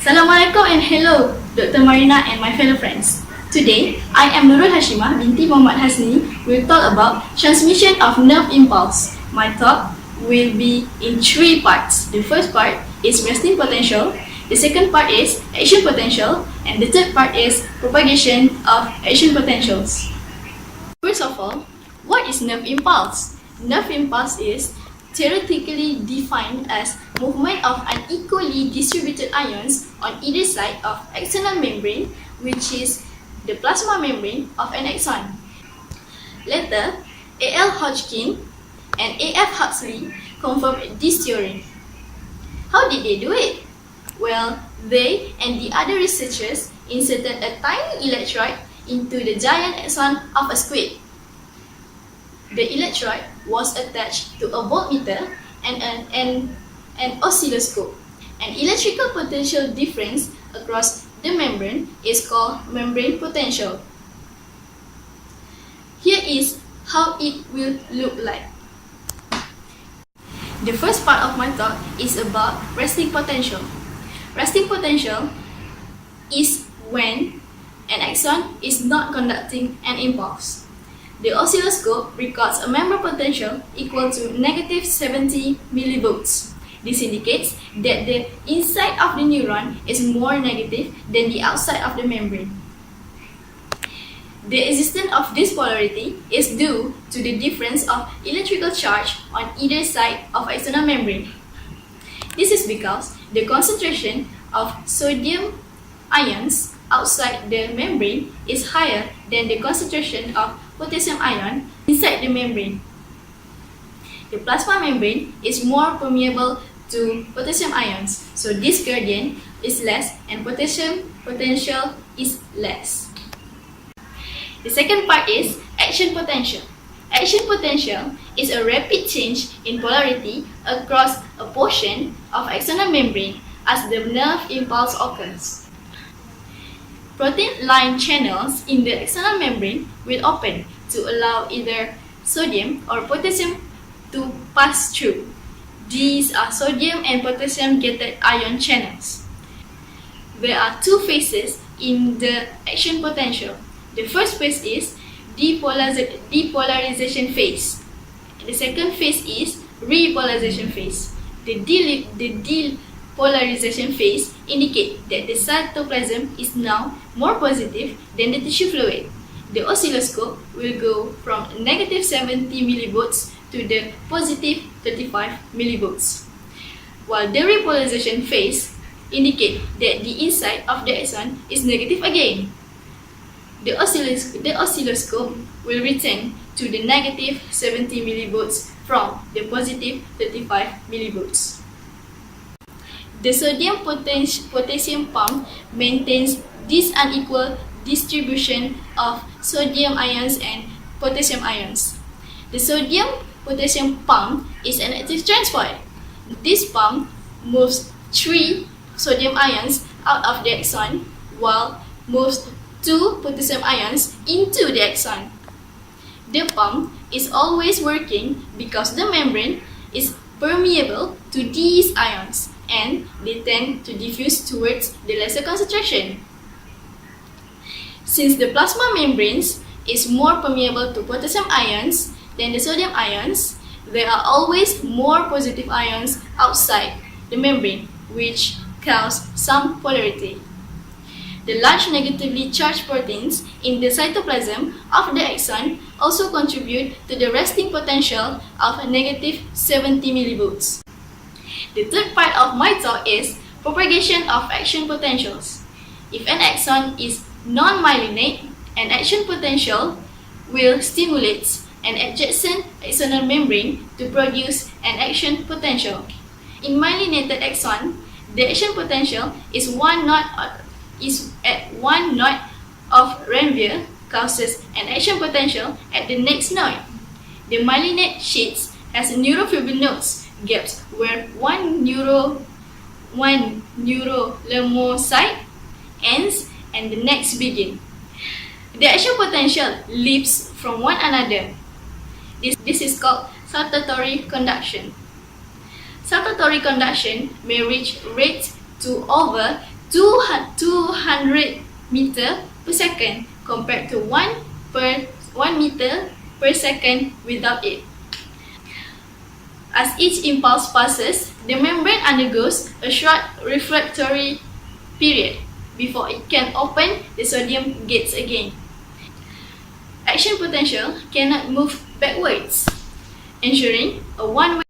Assalamualaikum and hello Dr. Marina and my fellow friends. Today, I am NURUL HASYIMAH binti MOHAMAD HASNI will talk about transmission of nerve impulse. My talk will be in 3 parts. The first part is resting potential, the second part is action potential, and the third part is propagation of action potentials. First of all, what is nerve impulse? Nerve impulse is theoretically defined as movement of unequally distributed ions on either side of external membrane, which is the plasma membrane of an axon. Later, A.L. Hodgkin and A.F. Huxley confirmed this theory. How did they do it? Well, they and the other researchers inserted a tiny electrode into the giant axon of a squid. The electrode was attached to a voltmeter and an oscilloscope. An electrical potential difference across the membrane is called membrane potential. Here is how it will look like. The first part of my talk is about resting potential. Resting potential is when an axon is not conducting an impulse. The oscilloscope records a membrane potential equal to -70 millivolts. This indicates that the inside of the neuron is more negative than the outside of the membrane. The existence of this polarity is due to the difference of electrical charge on either side of external membrane. This is because the concentration of sodium ions outside the membrane is higher than the concentration of potassium ion inside the membrane. The plasma membrane is more permeable to potassium ions, so this gradient is less and potassium potential is less. The second part is action potential. Action potential is a rapid change in polarity across a portion of external membrane as the nerve impulse occurs. Protein line channels in the external membrane will open to allow either sodium or potassium to pass through. These are sodium and potassium gated ion channels. There are 2 phases in the action potential. The first phase is depolarization phase. The second phase is repolarization phase. The depolarization phase indicates that the cytoplasm is now more positive than the tissue fluid. The oscilloscope will go from -70 millivolts to the positive 35 millivolts. While the repolarization phase indicates that the inside of the axon is negative again. The oscilloscope will return to the -70 millivolts from the positive 35 millivolts. The sodium potassium pump maintains this unequal distribution of sodium ions and potassium ions. The sodium potassium pump is an active transport. This pump moves 3 sodium ions out of the axon while moves 2 potassium ions into the axon. The pump is always working because the membrane is permeable to these ions and they tend to diffuse towards the lesser concentration. Since the plasma membranes is more permeable to potassium ions than the sodium ions, there are always more positive ions outside the membrane, which cause some polarity. The large negatively charged proteins in the cytoplasm of the axon also contribute to the resting potential of -70 millivolts. The third part of my talk is propagation of action potentials. If an axon is non-myelinate, an action potential will stimulate an adjacent axonal membrane to produce an action potential. In myelinated axon, the action potential is at 1 knot of Ranvier causes an action potential at the next node. The myelinate sheets has neurofibril nodes, gaps where one neurolemocyte ends and the next begin. The action potential leaps from one another. This is called saltatory conduction. Saltatory conduction may reach rates to over 200 meter per second compared to 1 meter per second without it. As each impulse passes, the membrane undergoes a short refractory period before it can open the sodium gates again. Action potential cannot move backwards, ensuring a one-way